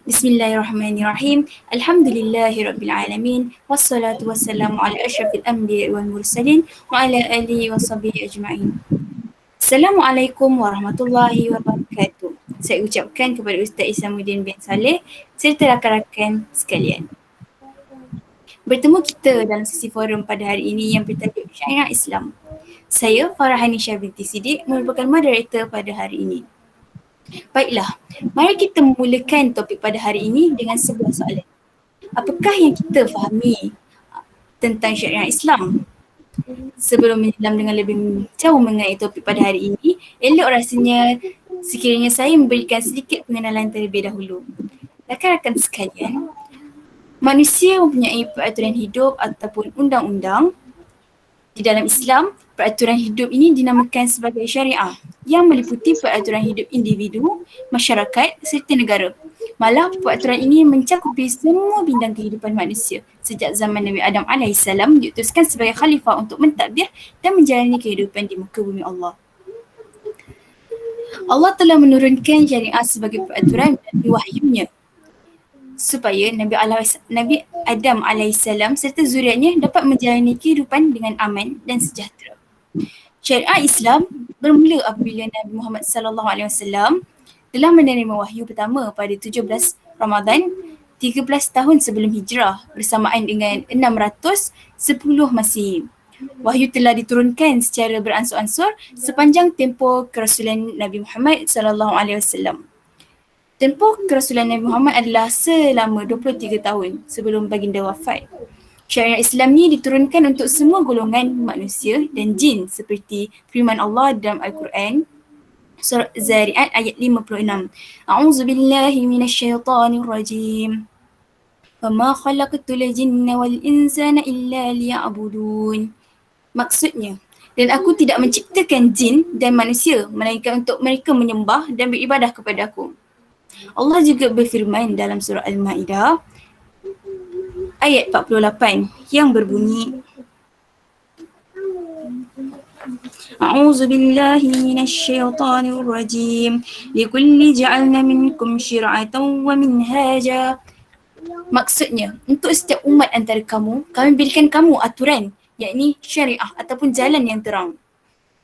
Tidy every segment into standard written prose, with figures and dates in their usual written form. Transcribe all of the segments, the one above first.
Bismillahirrahmanirrahim. Alhamdulillahirrabbilalamin. Wassalatu wassalamu ala asyrafil anbiya wal mursalin wa ala alihi wa sahbihi ajma'in. Assalamualaikum warahmatullahi wabarakatuh. Saya ucapkan kepada Ustaz Isamuddin bin Saleh serta rakan-rakan sekalian. Bertemu kita dalam sesi forum pada hari ini yang bertajuk Syariah Islam. Saya Farah Hanisha binti Siddiq merupakan moderator pada hari ini. Baiklah, mari kita memulakan topik pada hari ini dengan sebuah soalan. Apakah yang kita fahami tentang syariah Islam? Sebelum menyelam dengan lebih jauh mengenai topik pada hari ini, elok rasanya sekiranya saya memberikan sedikit pengenalan terlebih dahulu. Rakan-rakan sekalian, manusia mempunyai peraturan hidup ataupun undang-undang. Di dalam Islam, peraturan hidup ini dinamakan sebagai syariah yang meliputi peraturan hidup individu, masyarakat serta negara. Malah peraturan ini mencakupi semua bidang kehidupan manusia sejak zaman Nabi Adam AS diutuskan sebagai khalifah untuk mentadbir dan menjalani kehidupan di muka bumi Allah. Allah telah menurunkan syariah sebagai peraturan dari wahyunya supaya Nabi Adam AS serta zuriatnya dapat menjalani kehidupan dengan aman dan sejahtera. Syariah Islam bermula apabila Nabi Muhammad SAW telah menerima wahyu pertama pada 17 Ramadan 13 tahun sebelum hijrah bersamaan dengan 610 Masihi. Wahyu telah diturunkan secara beransur-ansur sepanjang tempoh kerasulan Nabi Muhammad SAW. Tempoh kerasulan Nabi Muhammad adalah selama 23 tahun sebelum baginda wafat. Syariat Islam ni diturunkan untuk semua golongan manusia dan jin seperti firman Allah dalam Al-Quran Surah Zariyat ayat 56. A'udzubillahi minasyaitanirrajim. Wa ma khalaqtul jinna wal insana illa liya'budun. Maksudnya, dan aku tidak menciptakan jin dan manusia melainkan untuk mereka menyembah dan beribadah kepada aku. Allah juga berfirman dalam surah Al-Ma'idah ayat 48 yang berbunyi A'udzu billahi minasyaitonir rajim. Likulli ja'alna minkum syir'atan wa minhaja. Maksudnya, untuk setiap umat antara kamu, kami berikan kamu aturan, yakni syariah ataupun jalan yang terang.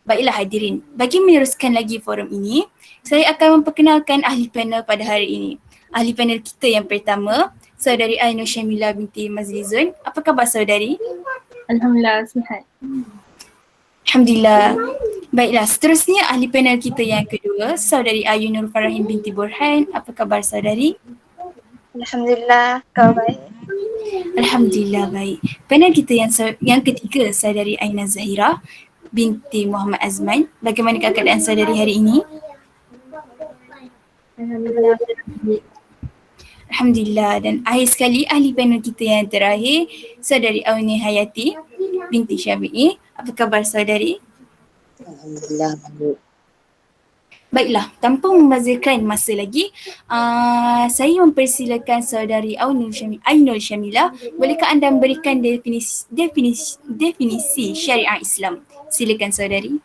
Baiklah hadirin, bagi meneruskan lagi forum ini, saya akan memperkenalkan ahli panel pada hari ini. Ahli panel kita yang pertama, Saudari Ainur Syamilah binti Mazlizun. Apa khabar saudari? Alhamdulillah, sihat. Alhamdulillah. Baiklah, seterusnya ahli panel kita yang kedua, Saudari Ayu Nur Farahim binti Burhan. Apa khabar saudari? Alhamdulillah, kau baik. Alhamdulillah baik. Panel kita yang ketiga, Saudari Aina Zahira binti Muhammad Azman. Bagaimana keadaan saudari hari ini? Alhamdulillah. Alhamdulillah. Dan akhir sekali ahli panel kita yang terakhir, Saudari Auni Hayati binti Syafi'i. Apa khabar saudari? Alhamdulillah baik. Baiklah, tanpa membazirkan masa lagi, saya mempersilakan saudari Ainul Syamilah. Bolehkah anda memberikan definisi syariah Islam? Silakan saudari.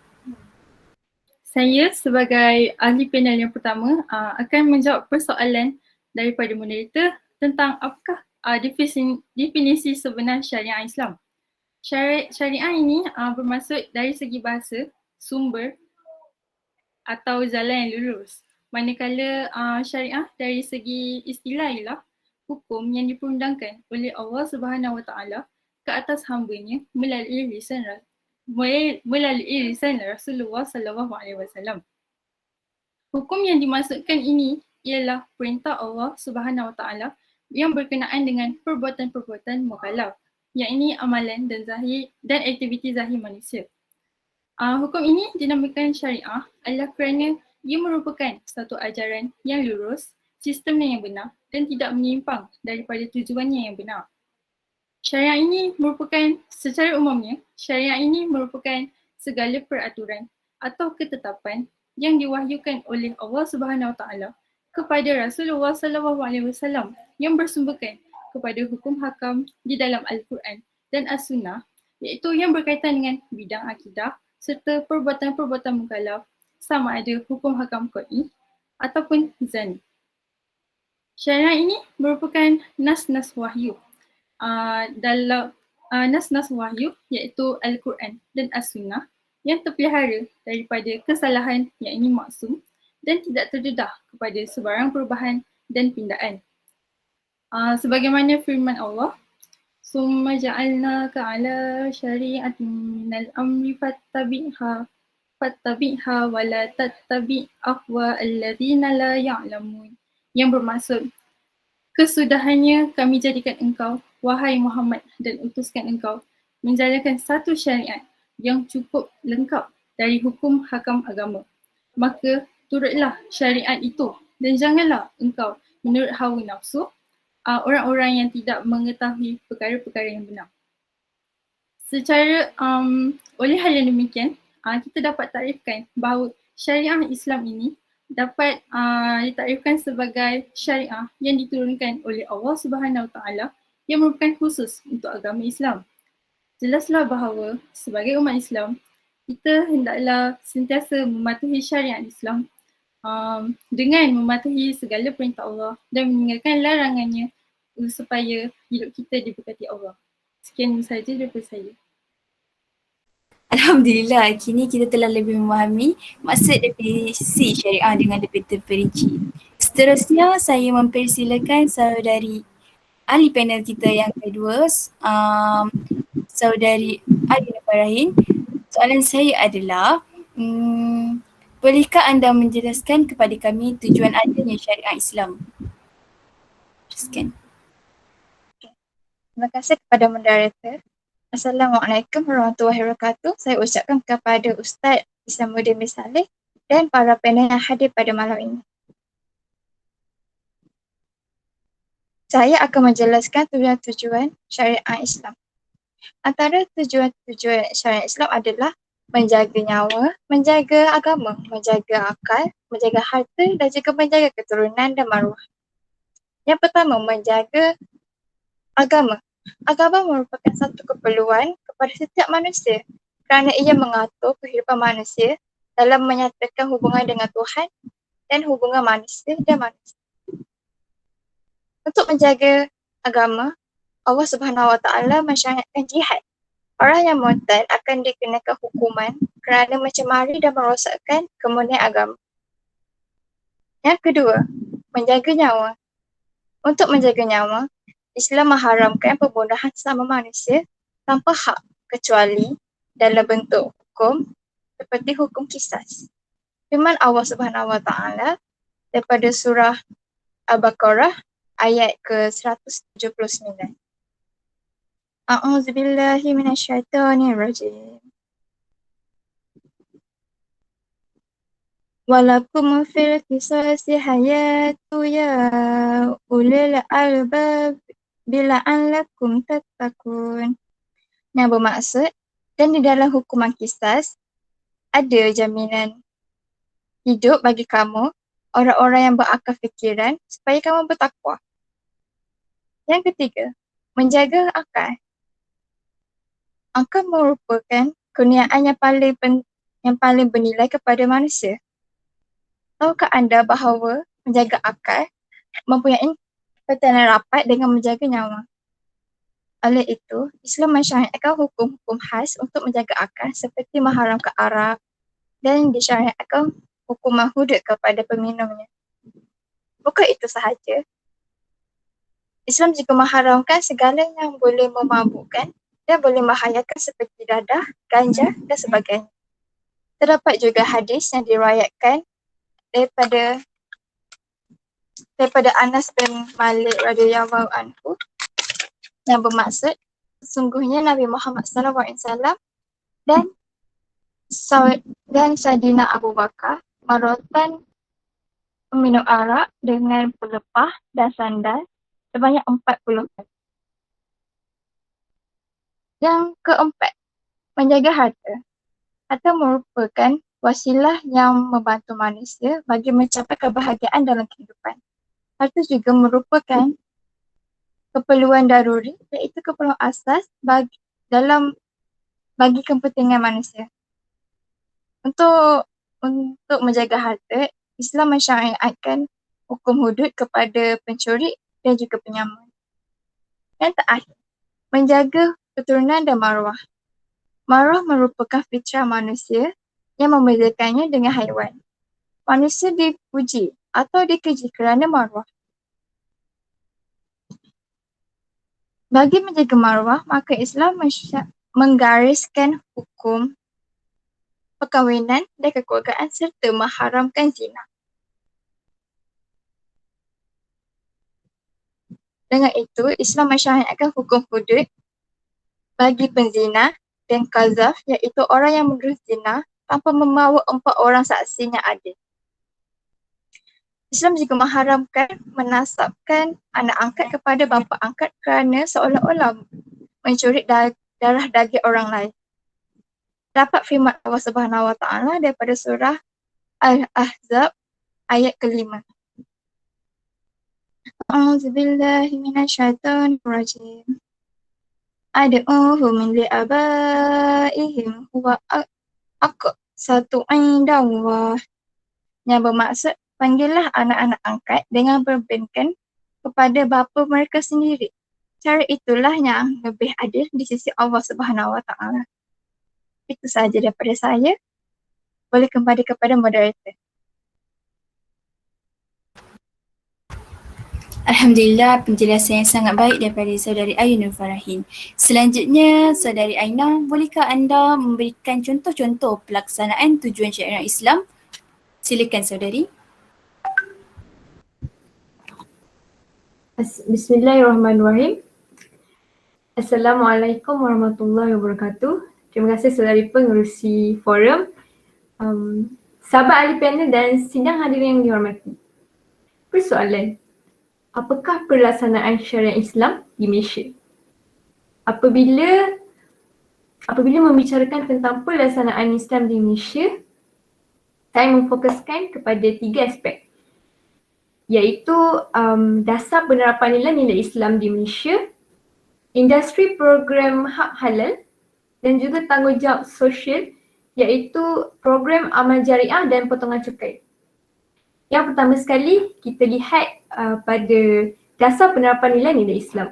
Saya sebagai ahli panel yang pertama akan menjawab persoalan daripada moderator tentang apakah definisi sebenar syariah Islam. Syariah ini bermaksud dari segi bahasa, sumber atau jalan yang lurus. Manakala syariah dari segi istilah ialah hukum yang diperundangkan oleh Allah Subhanahu Wa Taala ke atas hamba-Nya melalui lisan Rasulullah Sallallahu Alaihi Wasallam. Hukum yang dimaksudkan ini ialah perintah Allah Subhanahu Wa Taala yang berkenaan dengan perbuatan-perbuatan mukallaf, yakni amalan dan aktiviti zahir manusia. Hukum ini dinamakan syariah adalah kerana ia merupakan satu ajaran yang lurus, sistemnya yang benar dan tidak menyimpang daripada tujuannya yang benar. Syariah ini merupakan segala peraturan atau ketetapan yang diwahyukan oleh Allah Subhanahu Wa Taala kepada Rasulullah Sallallahu Alaihi Wasallam yang bersumberkan kepada hukum hakam di dalam Al-Quran dan As-Sunnah, iaitu yang berkaitan dengan bidang akidah serta perbuatan-perbuatan mukallaf sama ada hukum hakam qat'i ataupun zani. Syariat ini merupakan nas-nas wahyu. Dalam nas-nas wahyu iaitu Al-Quran dan As-Sunnah yang terpelihara daripada kesalahan yang ini maksum dan tidak terdedah kepada sebarang perubahan dan pindaan. Sebagaimana firman Allah, "Summa ja'alnaka 'ala syari'atin minal amri fattabi'ha wa la tattabi' ahwa'al ladzina la ya'lamun." Yang bermaksud, kesudahannya kami jadikan engkau, wahai Muhammad, dan utuskan engkau menjalankan satu syariat yang cukup lengkap dari hukum hakam agama. Maka turutlah syariat itu dan janganlah engkau menurut hawa nafsu orang-orang yang tidak mengetahui perkara-perkara yang benar. Secara oleh hal yang demikian, kita dapat takrifkan bahawa syariah Islam ini dapat ditarifkan sebagai syariah yang diturunkan oleh Allah Subhanahu Wa Taala yang merupakan khusus untuk agama Islam. Jelaslah bahawa sebagai umat Islam, kita hendaklah sentiasa mematuhi syariat Islam dengan mematuhi segala perintah Allah dan meninggalkan larangannya supaya hidup kita diberkati Allah. Sekian sahaja daripada saya. Alhamdulillah, kini kita telah lebih memahami maksud definisi syariah dengan lebih terperinci. Seterusnya, saya mempersilakan saudari ahli panel kita yang kedua, saudari Adina Farahin. Soalan saya adalah, bolehkah anda menjelaskan kepada kami tujuan adanya syariah Islam? Teruskan. Terima kasih kepada moderator. Assalamualaikum warahmatullahi wabarakatuh. Saya ucapkan kepada Ustaz Isamuddin bin Saleh dan para panel yang hadir pada malam ini. Saya akan menjelaskan tujuan-tujuan syariat Islam. Antara tujuan-tujuan syariat Islam adalah menjaga nyawa, menjaga agama, menjaga akal, menjaga harta dan juga menjaga keturunan dan maruah. Yang pertama, menjaga agama. Agama merupakan satu keperluan kepada setiap manusia kerana ia mengatur kehidupan manusia dalam menyatakan hubungan dengan Tuhan dan hubungan manusia dan manusia. Untuk menjaga agama, Allah Subhanahu Wa Taala mensyariatkan jihad. Orang yang murtad akan dikenakan hukuman kerana mencemari dan merosakkan kemurnian agama. Yang kedua, menjaga nyawa. Untuk menjaga nyawa, Islam mengharamkan pembunuhan sesama manusia tanpa hak kecuali dalam bentuk hukum seperti hukum qisas. Firman Allah Subhanahu Wa Taala daripada surah Al-Baqarah ayat ke-179. A'udzubillahi minasyaitonirrajim. Walakum fil qisasi hayatu ya ulil albab bila'allakum tattaqun. Yang bermaksud, dan di dalam hukuman kisas ada jaminan hidup bagi kamu, orang-orang yang berakal fikiran, supaya kamu bertakwa. Yang ketiga, menjaga akal. Akal merupakan kurniaan yang paling bernilai kepada manusia. Tahukah anda bahawa menjaga akal mempunyai kaitan rapat dengan menjaga nyawa? Oleh itu, Islam mensyariatkan hukum-hukum khas untuk menjaga akal seperti mengharamkan arak dan disyariatkan hukuman hudud kepada peminumnya. Bukan itu sahaja, Islam juga mengharamkan segala yang boleh memabukkan dan boleh membahayakan seperti dadah, ganja dan sebagainya. Terdapat juga hadis yang diriwayatkan daripada Anas bin Malik radhiyallahu anhu yang bermaksud, sesungguhnya Nabi Muhammad SAW dan Saidina Abu Bakar merotan minum arak dengan pelepah dan sandal sebanyak 40 kali. Yang keempat, menjaga harta. Harta merupakan wasilah yang membantu manusia bagi mencapai kebahagiaan dalam kehidupan. Harta juga merupakan keperluan daruri, iaitu keperluan asas bagi kepentingan manusia. Untuk menjaga harta, Islam mensyariatkan hukum hudud kepada pencuri dan juga penyamun. Yang terakhir, menjaga keturunan dan maruah. Maruah merupakan fitrah manusia yang membezakannya dengan haiwan. Manusia dipuji atau dikeji kerana maruah. Bagi menjaga maruah, maka Islam menggariskan hukum perkahwinan dan kekeluargaan serta mengharamkan zina. Dengan itu, Islam mensyariatkan hukum hudud bagi penzina dan qazaf, iaitu orang yang menuduh zina tanpa membawa 4 orang saksi yang adil. Islam juga mengharamkan menasabkan anak angkat kepada bapa angkat kerana seolah-olah mencuri darah daging orang lain. Dapat firman Allah Subhanahu Wa Taala daripada surah Al-Ahzab ayat ke-5. A'udzubillahi minasyaitonirrajim. Ad'uhum li'abaihim huwa aqsatu 'inda Allah. Yang bermaksud, panggillah anak-anak angkat dengan berbandingkan kepada bapa mereka sendiri. Cara itulah yang lebih adil di sisi Allah Subhanahu Wa Taala. Itu sahaja daripada saya. Boleh kembali kepada moderator. Alhamdulillah, penjelasan yang sangat baik daripada saudari Ainul Farahin. Selanjutnya, saudari Aina, bolehkah anda memberikan contoh-contoh pelaksanaan tujuan syariah Islam? Silakan saudari. Bismillahirrahmanirrahim. Assalamualaikum warahmatullahi wabarakatuh. Terima kasih saudari pengerusi forum, sahabat ahli panel dan sidang hadirin yang dihormati. Persoalan, apakah pelaksanaan syariah Islam di Malaysia? Apabila membicarakan tentang pelaksanaan Islam di Malaysia, saya memfokuskan kepada 3 aspek, iaitu dasar penerapan nilai-nilai Islam di Malaysia, industri program hak halal dan juga tanggungjawab sosial, iaitu program amal jariah dan potongan cukai. Yang pertama sekali, kita lihat pada dasar penerapan nilai-nilai Islam.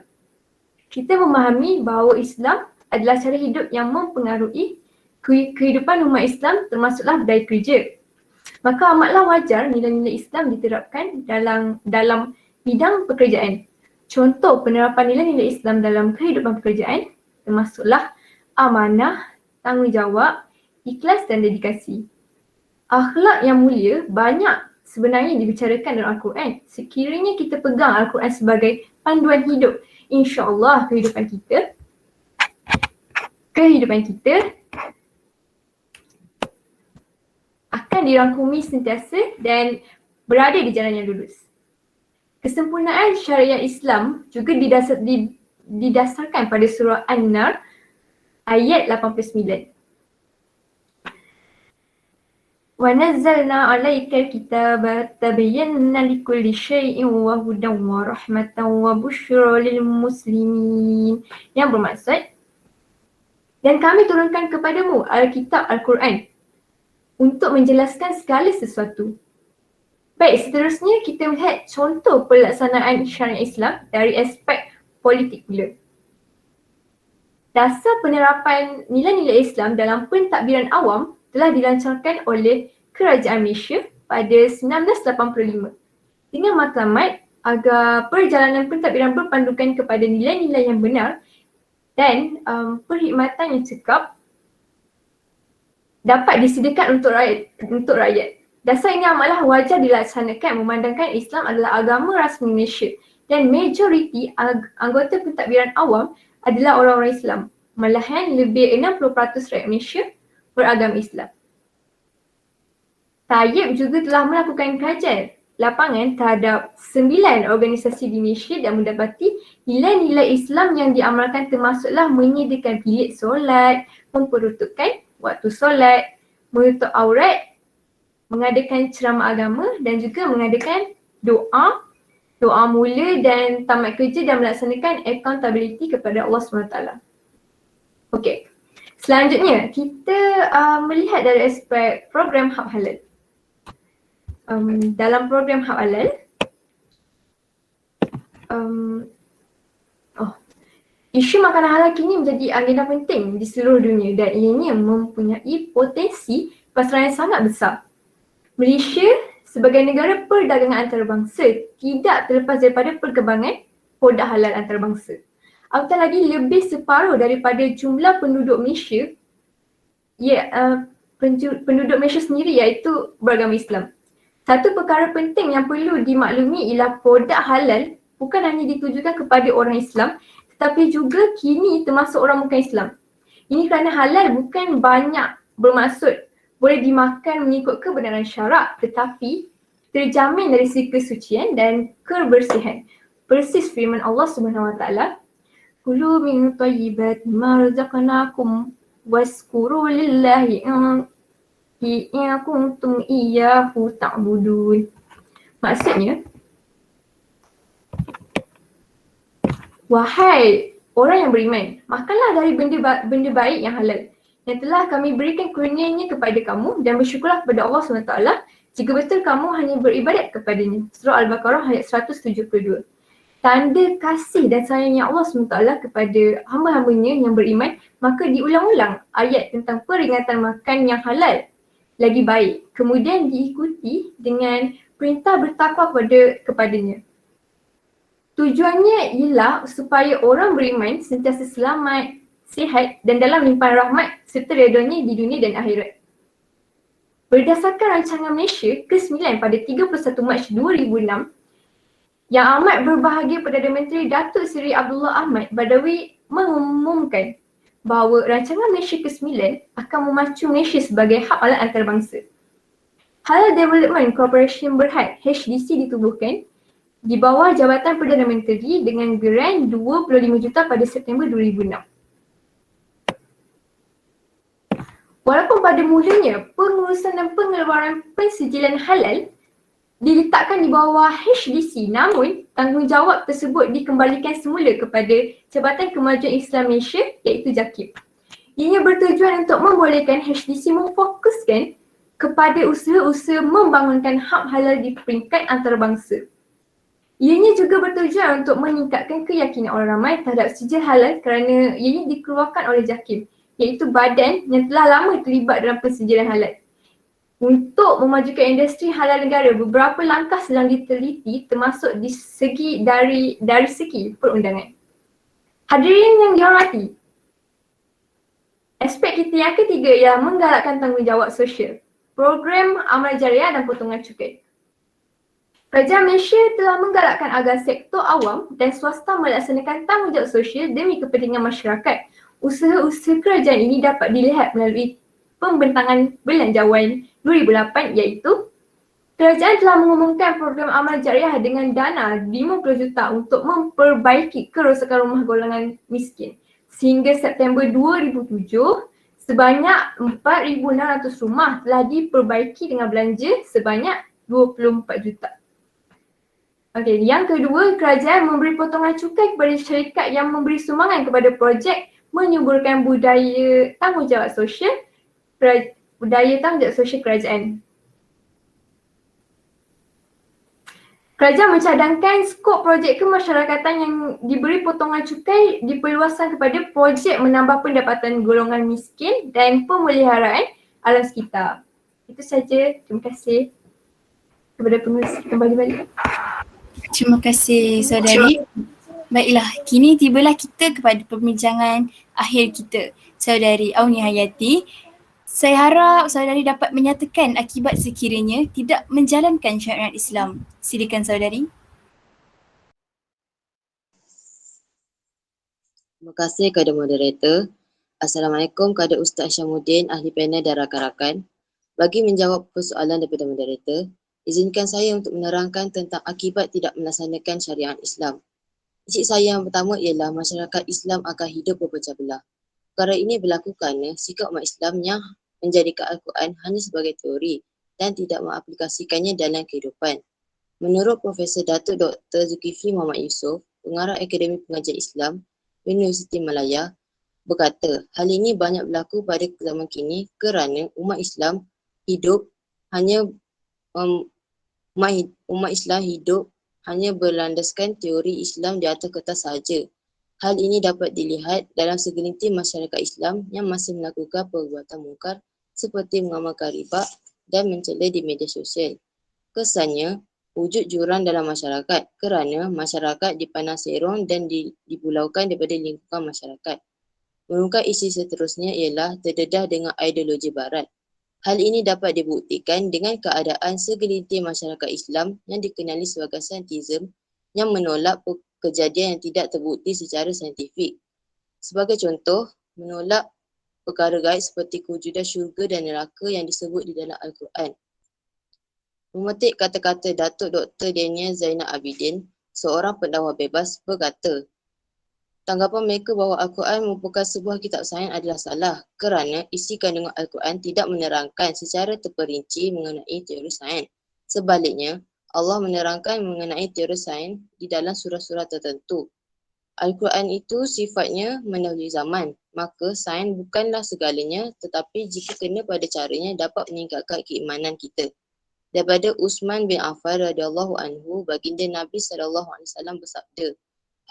Kita memahami bahawa Islam adalah cara hidup yang mempengaruhi kehidupan umat Islam, termasuklah budaya kerja. Maka amatlah wajar nilai-nilai Islam diterapkan dalam bidang pekerjaan. Contoh penerapan nilai-nilai Islam dalam kehidupan pekerjaan termasuklah amanah, tanggungjawab, ikhlas dan dedikasi. Akhlak yang mulia banyak sebenarnya dibicarakan dalam Al-Quran. Sekiranya kita pegang Al-Quran sebagai panduan hidup, insya-Allah kehidupan kita akan dirangkumi sentiasa dan berada di jalan yang lurus. Kesempurnaan syariah Islam juga didasarkan pada surah An-Nar ayat 89. Wa nazzalna 'alaikal kitaba tabayyana likulli syai'in wa hudan wa rahmatan wa busyra lil muslimin. Yang bermaksud, dan kami turunkan kepadamu Alkitab Al-Quran untuk menjelaskan segala sesuatu. Baik, seterusnya kita melihat contoh pelaksanaan syariah Islam dari aspek politik pula. Dasar penerapan nilai-nilai Islam dalam pentadbiran awam telah dilancarkan oleh Kerajaan Malaysia pada 1985 dengan matlamat agar perjalanan pentadbiran berpandukan kepada nilai-nilai yang benar dan perkhidmatan yang cekap dapat disediakan untuk rakyat. Dasar ini amatlah wajar dilaksanakan memandangkan Islam adalah agama rasmi Malaysia dan majoriti anggota pentadbiran awam adalah orang-orang Islam. Malahan lebih 60% rakyat Malaysia beragama Islam. Tayyib juga telah melakukan kajian lapangan terhadap 9 organisasi di Malaysia dan mendapati nilai-nilai Islam yang diamalkan termasuklah menyediakan bilik solat, memperuntukkan waktu solat, menutup aurat, mengadakan ceramah agama dan juga mengadakan doa mula dan tamat kerja dan melaksanakan accountability kepada Allah SWT. Okey. Selanjutnya, kita melihat dari aspek program hak halal. Dalam program hak halal, Isu makanan halal kini menjadi agenda penting di seluruh dunia dan ianya mempunyai potensi pasaran yang sangat besar. Malaysia sebagai negara perdagangan antarabangsa tidak terlepas daripada perkembangan produk halal antarabangsa. Apatah lagi lebih separuh daripada jumlah penduduk Malaysia penduduk Malaysia sendiri iaitu beragama Islam. Satu perkara penting yang perlu dimaklumi ialah produk halal bukan hanya ditujukan kepada orang Islam tetapi juga kini termasuk orang bukan Islam. Ini kerana halal bukan banyak bermaksud boleh dimakan mengikut kebenaran syarak tetapi terjamin dari segi kesucian dan kebersihan. Persis firman Allah Subhanahu Wa Taala, "Kulu min thayyibati ma razaqnakum waskuru lillahi in kuntum iyyahu ta'budun." Maksudnya, wahai orang yang beriman, makanlah dari benda baik yang halal yang telah kami berikan kurnianya kepada kamu dan bersyukurlah kepada Allah SWT jika betul kamu hanya beribadat kepadanya. Surah Al-Baqarah ayat 172. Tanda kasih dan sayangnya Allah SWT kepada hamba-hambanya yang beriman, maka diulang-ulang ayat tentang peringatan makan yang halal lagi baik. Kemudian diikuti dengan perintah bertakwa kepadanya. Tujuannya ialah supaya orang beriman sentiasa selamat, sihat dan dalam limpahan rahmat serta redanya di dunia dan akhirat. Berdasarkan rancangan Malaysia ke-9 pada 31 Mac 2006, Yang Amat Berbahagia Perdana Menteri Datuk Seri Abdullah Ahmad Badawi mengumumkan bahawa rancangan Malaysia ke-9 akan memacu Malaysia sebagai hub halal antarabangsa. Halal Development Corporation Berhad HDC ditubuhkan di bawah Jabatan Perdana Menteri dengan geran 25 juta pada September 2006. Walaupun pada mulanya pengurusan dan pengeluaran pensijilan halal diletakkan di bawah HDC, namun tanggungjawab tersebut dikembalikan semula kepada Jabatan Kemajuan Islam Malaysia iaitu JAKIM. Ianya bertujuan untuk membolehkan HDC memfokuskan kepada usaha-usaha membangunkan hub halal di peringkat antarabangsa. Ianya juga bertujuan untuk meningkatkan keyakinan orang ramai terhadap sijil halal kerana ianya dikeluarkan oleh JAKIM, iaitu badan yang telah lama terlibat dalam pensijilan halal. Untuk memajukan industri halal negara, beberapa langkah sedang diteliti termasuk dari segi perundangan. Hadirin yang dihormati, aspek kita yang ketiga ialah menggalakkan tanggungjawab sosial, program amal jariah dan potongan cukai. Kerajaan Malaysia telah menggalakkan agar sektor awam dan swasta melaksanakan tanggungjawab sosial demi kepentingan masyarakat. Usaha-usaha kerajaan ini dapat dilihat melalui pembentangan Belanjawan 2008 iaitu kerajaan telah mengumumkan program amal jariah dengan dana 50 juta untuk memperbaiki kerosakan rumah golongan miskin. Sehingga September 2007, sebanyak 4,600 rumah telah diperbaiki dengan belanja sebanyak 24 juta. Okey, yang kedua, kerajaan memberi potongan cukai kepada syarikat yang memberi sumbangan kepada projek menyuburkan budaya tanggungjawab sosial kerajaan. Kerajaan mencadangkan skop projek kemasyarakatan yang diberi potongan cukai diperluaskan kepada projek menambah pendapatan golongan miskin dan pemeliharaan alam sekitar. Itu saja. Terima kasih kepada pengurusi. Kembali balik. Terima kasih saudari. Baiklah, kini tibalah kita kepada perbincangan akhir kita. Saudari Auni Hayati, saya harap saudari dapat menyatakan akibat sekiranya tidak menjalankan syariat Islam. Silakan saudari. Terima kasih kepada moderator. Assalamualaikum kepada Ustaz Syamuddin, ahli panel dan rakan-rakan. Bagi menjawab persoalan daripada moderator, izinkan saya untuk menerangkan tentang akibat tidak melaksanakan syariat Islam. Isi saya yang pertama ialah masyarakat Islam akan hidup berpecah belah. Perkara ini berlaku kerana sikap umat Islam yang menjadikan Al-Quran hanya sebagai teori dan tidak mengaplikasikannya dalam kehidupan. Menurut Profesor Datuk Dr. Zulkifli Muhammad Yusof, Pengarah Akademi Pengajian Islam Universiti Malaya, berkata, hal ini banyak berlaku pada zaman kini kerana umat Islam hidup hanya berlandaskan teori Islam di atas kertas sahaja. Hal ini dapat dilihat dalam segelintir masyarakat Islam yang masih melakukan perbuatan mungkar seperti mengamalkan riba dan mencela di media sosial. Kesannya, wujud jurang dalam masyarakat kerana masyarakat dipandang serong dan dipulaukan daripada lingkungan masyarakat. Mengungkap isu seterusnya ialah terdedah dengan ideologi barat. Hal ini dapat dibuktikan dengan keadaan segelintir masyarakat Islam yang dikenali sebagai saintisme yang menolak kejadian yang tidak terbukti secara saintifik. Sebagai contoh, menolak perkara gaib seperti kewujudan syurga dan neraka yang disebut di dalam Al-Quran. Memetik kata-kata Datuk Dr. Daniel Zainal Abidin, seorang pendakwah bebas, berkata, tanggapan mereka bahawa Al-Quran merupakan sebuah kitab sains adalah salah kerana isi kandungan Al-Quran tidak menerangkan secara terperinci mengenai teori sains. Sebaliknya, Allah menerangkan mengenai teori sains di dalam surah-surah tertentu. Al-Quran itu sifatnya mendahului zaman, maka sains bukanlah segalanya tetapi jika kena pada caranya dapat meningkatkan keimanan kita. Daripada Uthman bin Affan radhiyallahu anhu, baginda Nabi SAW bersabda,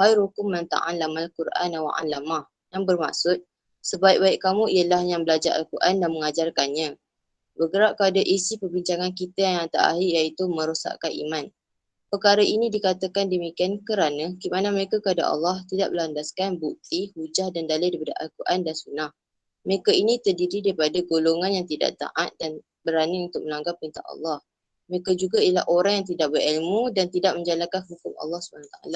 khairukum man ta'allamal Qur'ana wa 'allamah, yang bermaksud sebaik-baik kamu ialah yang belajar Al-Quran dan mengajarkannya. Bergerak kepada isi perbincangan kita yang terakhir iaitu merosakkan iman. Perkara ini dikatakan demikian kerana keimanan mereka kepada Allah tidak berlandaskan bukti, hujah dan dalil daripada Al-Quran dan Sunnah. Mereka ini terdiri daripada golongan yang tidak taat dan berani untuk melanggar perintah Allah. Mereka juga ialah orang yang tidak berilmu dan tidak menjalankan hukum Allah SWT.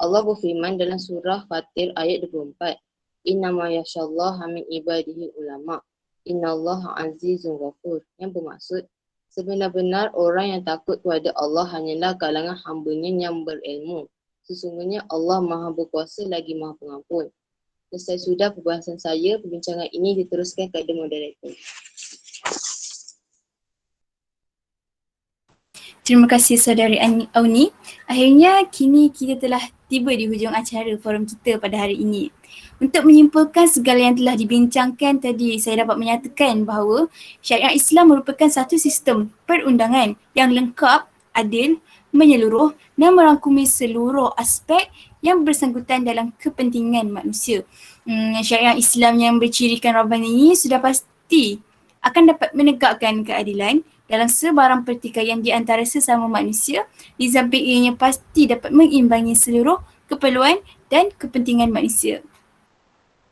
Allah berfirman dalam surah Fatir ayat 24, Innama yakhshallaha min ibadihi ulama, innallaha azizun ghafur, yang bermaksud sebenar-benar orang yang takut kepada Allah hanyalah kalangan hamba-Nya yang berilmu. Sesungguhnya Allah Maha berkuasa lagi Maha pengampun. Selesai sudah perbahasan saya, perbincangan ini diteruskan kepada moderator. Terima kasih saudari Auni. Akhirnya kini kita telah tiba di hujung acara forum kita pada hari ini. Untuk menyimpulkan segala yang telah dibincangkan tadi, saya dapat menyatakan bahawa syariat Islam merupakan satu sistem perundangan yang lengkap, adil, menyeluruh dan merangkumi seluruh aspek yang bersangkutan dalam kepentingan manusia. Syariat Islam yang bercirikan Rabbani ini sudah pasti akan dapat menegakkan keadilan dalam sebarang pertikaian di antara sesama manusia. Di samping ianya pasti dapat mengimbangi seluruh keperluan dan kepentingan manusia.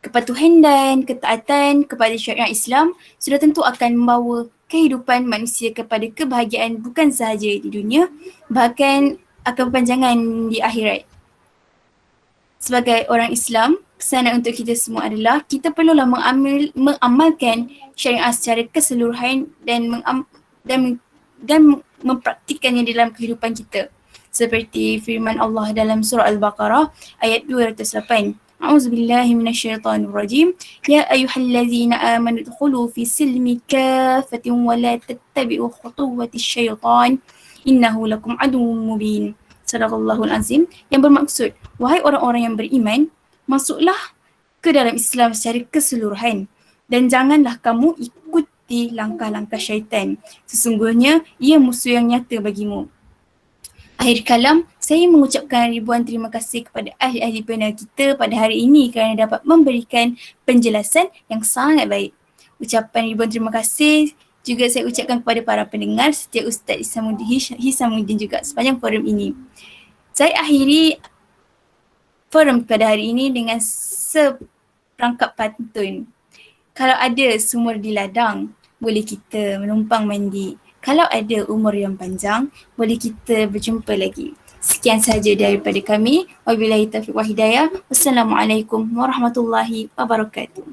Kepatuhan dan ketaatan kepada syariat Islam sudah tentu akan membawa kehidupan manusia kepada kebahagiaan bukan sahaja di dunia, bahkan akan berpanjangan di akhirat. Sebagai orang Islam, pesanan untuk kita semua adalah kita perlulah mengamalkan syariat secara keseluruhan dan mempraktikannya dalam kehidupan kita. Seperti firman Allah dalam surah Al-Baqarah ayat 208. A'udzubillahi minasyaitonirrajim. Ya ayyuhallazina amanu udkhulu fi silmi kaffatin wa la tattabi'u khutuwatis syaitan innahu lakum aduwwun mubin. Sadaqallahul azim, yang bermaksud, wahai orang-orang yang beriman, masuklah ke dalam Islam secara keseluruhan dan janganlah kamu ikuti langkah-langkah syaitan. Sesungguhnya ia musuh yang nyata bagimu. Akhir kalam, saya mengucapkan ribuan terima kasih kepada ahli-ahli panel kita pada hari ini kerana dapat memberikan penjelasan yang sangat baik. Ucapan ribuan terima kasih juga saya ucapkan kepada para pendengar setiap Ustaz Hisamuddin juga sepanjang forum ini. Saya akhiri forum pada hari ini dengan seperangkap pantun. Kalau ada sumur di ladang, boleh kita menumpang mandi. Kalau ada umur yang panjang, boleh kita berjumpa lagi. Sekian sahaja daripada kami. Wabillahi taufiq wa hidayah. Wassalamualaikum warahmatullahi wabarakatuh.